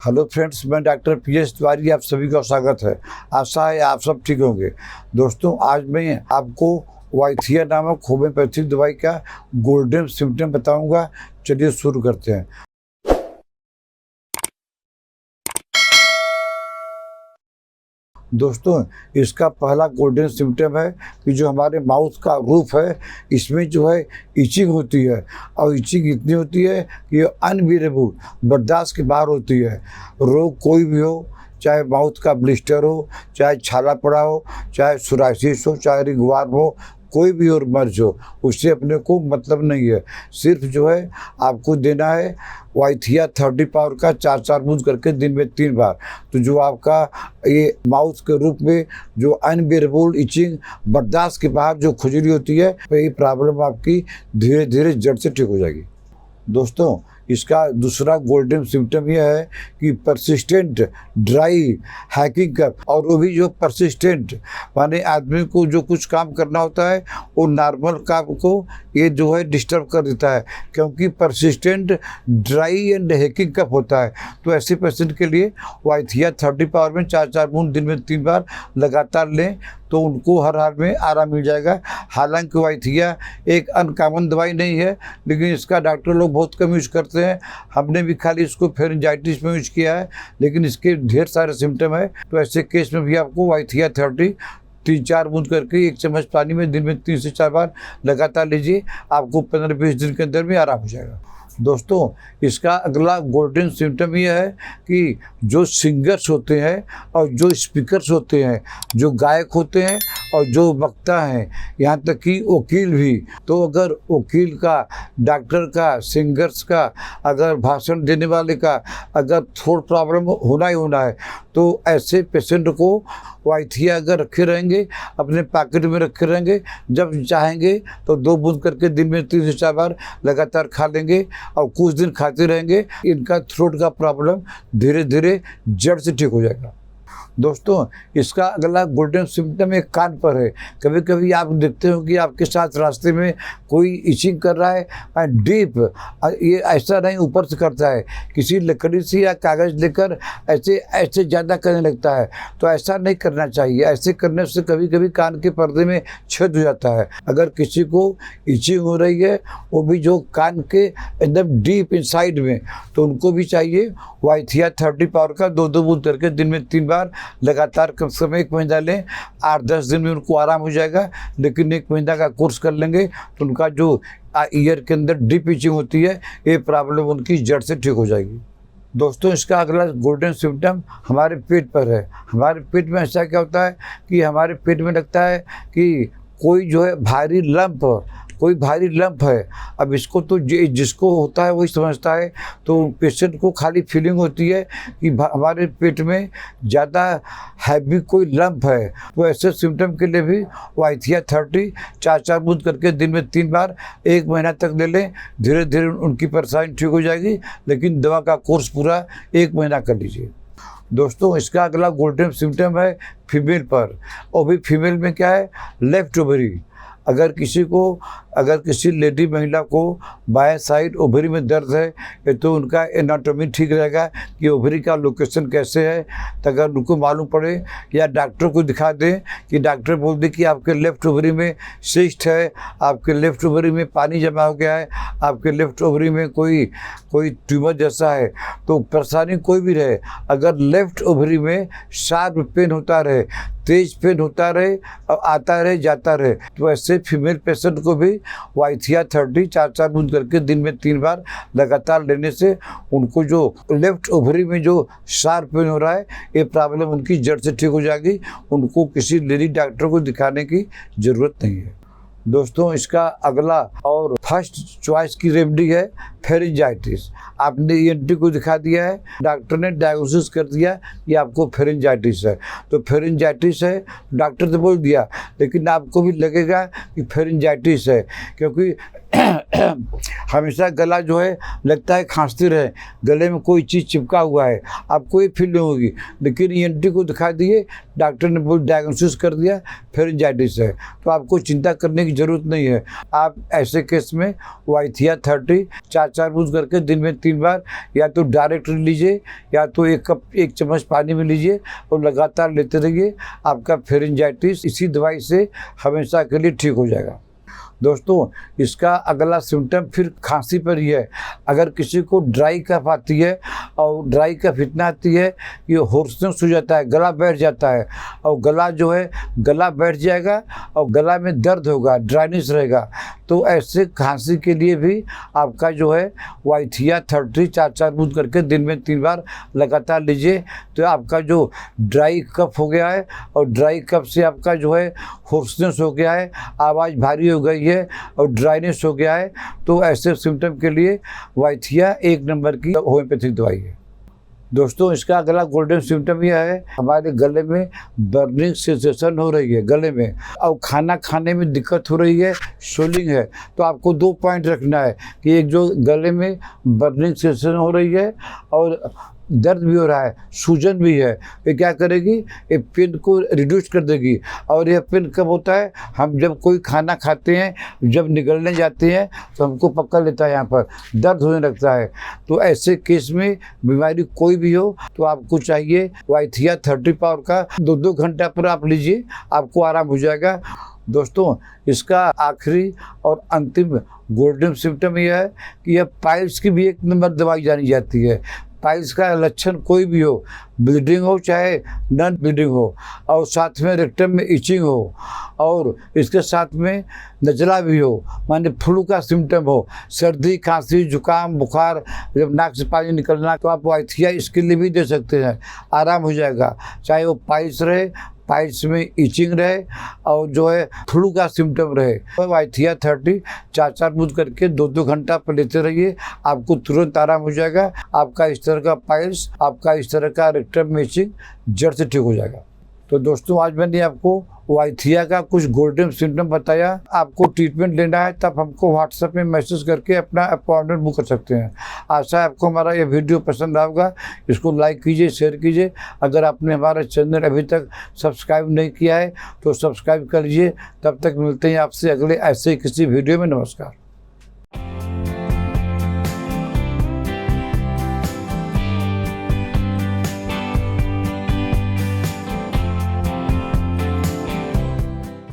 Hello friends, मैं doctor PS Tiwari, आप सभी का स्वागत है। आशा है आप सब ठीक होंगे। दोस्तों, आज मैं आपको वाइथिया नामक होम्योपैथिक दवाई का गोल्डन सिम्टम बताऊंगा। चलिए शुरू करते हैं। दोस्तों, इसका पहला गोल्डन सिम्टम है कि जो हमारे माउथ का रूफ है, इसमें जो है इचिंग होती है, और इचिंग इतनी होती है कि अनबियरेबल, बर्दाश्त के बाहर होती है। रोग कोई भी हो, चाहे माउथ का ब्लिस्टर हो, चाहे छाला पड़ा हो, चाहे सोराइसिस हो, चाहे रिंगवर्म हो, कोई भी और मर्ज हो, उससे अपने को मतलब नहीं है। सिर्फ जो है आपको देना है वाइथिया 30 पावर का 4-4 बूंद करके दिन में 3 बार। तो जो आपका ये माउथ के रूप में जो अनबियरेबल इचिंग, बर्दाश्त के बाहर जो खुजली होती है, तो ये प्रॉब्लम आपकी धीरे धीरे जड़ से ठीक हो जाएगी। दोस्तों, इसका दूसरा गोल्डन सिम्टम यह है कि परसिस्टेंट ड्राई हैकिंग कफ, और वो भी जो परसिस्टेंट माने आदमी को जो कुछ काम करना होता है वो नॉर्मल काम को ये जो है डिस्टर्ब कर देता है, क्योंकि परसिस्टेंट ड्राई एंड हैकिंग कफ होता है। तो ऐसे पेशेंट के लिए वाइथिया 30 पावर में 4-4 बूंद दिन में 3 बार लगातार लें, तो उनको हर हाल में आराम मिल जाएगा। हालांकि वाइथिया एक अनकॉमन दवाई नहीं है, लेकिन इसका डॉक्टर लोग बहुत कम यूज़ करते हैं। हमने भी खाली इसको फेरेंजाइटिस में यूज किया है, लेकिन इसके ढेर सारे सिम्टम है। तो ऐसे केस में भी आपको वाइथिया 30 3-4 बूंद करके 1 चम्मच पानी में दिन में 3 से 4 बार लगातार लीजिए, आपको 15-20 दिन के अंदर में आराम हो जाएगा। दोस्तों, इसका अगला गोल्डन सिम्टम यह है कि जो सिंगर्स होते हैं और जो स्पीकर्स होते हैं, जो गायक होते हैं और जो वक्ता हैं, यहाँ तक कि वकील भी, तो अगर वकील का, डॉक्टर का, सिंगर्स का, अगर भाषण देने वाले का अगर थ्रोट प्रॉब्लम होना ही होना है, तो ऐसे पेशेंट को वाइथिया अगर रखे रहेंगे, अपने पॉकेट में रखे रहेंगे, जब चाहेंगे तो 2 बूंद करके दिन में 3 से 4 बार लगातार खा लेंगे और कुछ दिन खाते रहेंगे, इनका थ्रोट का प्रॉब्लम धीरे धीरे जड़ से ठीक हो जाएगा। दोस्तों, इसका अगला गोल्डन सिम्टम एक कान पर है। कभी कभी आप देखते हो कि आपके साथ रास्ते में कोई इचिंग कर रहा है डीप, ये ऐसा नहीं ऊपर से करता है, किसी लकड़ी से या कागज़ लेकर ऐसे ऐसे ज़्यादा करने लगता है। तो ऐसा नहीं करना चाहिए। ऐसे करने से कभी कभी कान के पर्दे में छेद हो जाता है। अगर किसी को इचिंग हो रही है, वो भी जो कान के एकदम डीप इनसाइड में, तो उनको भी चाहिए वाइथिया 30 पावर का 2-2 बूंद करके दिन में 3 बार लगातार कम से कम 1 महीना लें। 8-10 दिन में उनको आराम हो जाएगा, लेकिन 1 महीना का कोर्स कर लेंगे तो उनका जो ईयर के अंदर डीप इचिंग होती है, ये प्रॉब्लम उनकी जड़ से ठीक हो जाएगी। दोस्तों, इसका अगला गोल्डन सिम्टम हमारे पेट पर है। हमारे पेट में ऐसा क्या होता है कि हमारे पेट में लगता है कि कोई जो है भारी लंप, कोई भारी लंप है। अब इसको तो जिसको होता है वही समझता है। तो पेशेंट को खाली फीलिंग होती है कि हमारे पेट में ज़्यादा हैवी कोई लंप है। तो ऐसे सिम्टम के लिए भी वाइथिया 30 4-4 बूंद करके दिन में 3 बार 1 महीना तक ले लें। धीरे धीरे उनकी परेशानी ठीक हो जाएगी, लेकिन दवा का कोर्स पूरा 1 महीना कर लीजिए। दोस्तों, इसका अगला गोल्डन सिम्टम है फीमेल पर, और भी फीमेल में क्या है, लेफ्ट ओवरी। अगर किसी लेडी महिला को बाएं साइड ओवरी में दर्द है, तो उनका एनाटॉमी ठीक रहेगा कि ओवरी का लोकेशन कैसे है। तो अगर उनको मालूम पड़े या डॉक्टर को दिखा दें कि डॉक्टर बोल दे कि आपके लेफ्ट ओवरी में सिस्ट है, आपके लेफ्ट ओवरी में पानी जमा हो गया है, आपके लेफ्ट ओवरी में कोई ट्यूमर जैसा है, तो परेशानी कोई भी रहे, अगर लेफ्ट ओवरी में शार्प पेन होता रहे, तेज पेन होता रहे और आता रहे जाता रहे, तो ऐसे फीमेल पेशेंट को भी वाइथिया 30 4-4 बूंद करके दिन में 3 बार लगातार लेने से उनको जो लेफ्ट ओवरी में जो शार्प पेन हो रहा है, ये प्रॉब्लम उनकी जड़ से ठीक हो जाएगी। उनको किसी लेडी डॉक्टर को दिखाने की ज़रूरत नहीं है। दोस्तों, इसका अगला और फर्स्ट चॉइस की रेमेडी है फेरेंजाइटिस। आपने ईएनटी को दिखा दिया है, डॉक्टर ने डायग्नोसिस कर दिया कि आपको फेरेंजाइटिस है। तो फेरेंजाइटिस है, डॉक्टर ने बोल दिया, लेकिन आपको भी लगेगा कि फेरेंजाइटिस है, क्योंकि हमेशा गला जो है लगता है खांसते रहे, गले में कोई चीज़ चिपका हुआ है, आपको ये फील नहीं होगी। लेकिन ईएनटी को दिखा दिए, डॉक्टर ने बोल डायग्नोसिस कर दिया फेरेंजाइटिस है, तो आपको चिंता करने की की ज़रूरत नहीं है। आप ऐसे केस में वाइथिया 30 4-4 बूंद करके दिन में 3 बार या तो डायरेक्ट लीजिए या तो 1 चम्मच पानी में लीजिए और लगातार लेते रहिए। आपका फेरेंजाइटिस इसी दवाई से हमेशा के लिए ठीक हो जाएगा। दोस्तों, इसका अगला सिम्टम फिर खांसी पर ही है। अगर किसी को ड्राई कफ आती है और ड्राई कफ इतना आती है कि होर्सनेस हो जाता है, गला बैठ जाता है और गला जो है गला बैठ जाएगा और गला में दर्द होगा, ड्राइनेस रहेगा, तो ऐसे खांसी के लिए भी आपका जो है वाइथिया 30 4-4 बूंद करके दिन में 3 बार लगातार लीजिए। तो आपका जो ड्राई कफ हो गया है और ड्राई कफ से आपका जो है होर्सनेस हो गया है, आवाज़ भारी हो गई है और ड्राइनेस हो गया है, तो ऐसे सिम्टम के लिए वाइथिया 1 नंबर की होम्योपैथिक दवाई है। दोस्तों, इसका अगला गोल्डन सिम्टम यह है, हमारे गले में बर्निंग सेंसेशन हो रही है गले में और खाना खाने में दिक्कत हो रही है, स्वेलिंग है। तो आपको 2 पॉइंट रखना है कि एक जो गले में बर्निंग सेंसेशन हो रही है और दर्द भी हो रहा है, सूजन भी है, ये क्या करेगी, ये पेन को रिड्यूस कर देगी। और यह पेन कब होता है, हम जब कोई खाना खाते हैं, जब निगलने जाते हैं तो हमको पकड़ लेता है, यहाँ पर दर्द होने लगता है। तो ऐसे केस में बीमारी कोई भी हो तो आपको चाहिए वाइथिया 30 पावर का 2-2 घंटा पर आप लीजिए, आपको आराम हो जाएगा। दोस्तों, इसका आखिरी और अंतिम गोल्डन सिम्टम यह है कि यह पाइल्स की भी 1 नंबर दवाई जानी जाती है। पाइल्स का लक्षण कोई भी हो, ब्लीडिंग हो चाहे नॉन ब्लीडिंग हो, और साथ में रेक्टम में इचिंग हो और इसके साथ में नज़ला भी हो, माने फ्लू का सिम्टम हो, सर्दी खांसी जुकाम बुखार, जब नाक से पानी निकलना, तो आप वाइथिया इसके लिए भी दे सकते हैं, आराम हो जाएगा। चाहे वो पाइल्स रहे, पाइल्स में इचिंग रहे और जो है फ्लू का सिम्टम रहे, वाइथिया 30 4-4 बूंद करके 2-2 घंटा पर लेते रहिए, आपको तुरंत आराम हो जाएगा। आपका इस तरह का पाइल्स, आपका इस तरह का रेक्टम में इचिंग जड़ से ठीक हो जाएगा। तो दोस्तों, आज मैंने आपको वाइथिया का कुछ गोल्डन सिम्टम बताया। आपको ट्रीटमेंट लेना है तब हमको व्हाट्सएप में मैसेज करके अपना अपॉइंटमेंट बुक कर सकते हैं। आशा है आपको हमारा ये वीडियो पसंद आएगा। इसको लाइक कीजिए, शेयर कीजिए। अगर आपने हमारा चैनल अभी तक सब्सक्राइब नहीं किया है तो सब्सक्राइब कर लीजिए। तब तक मिलते हैं आपसे अगले ऐसे किसी वीडियो में। नमस्कार।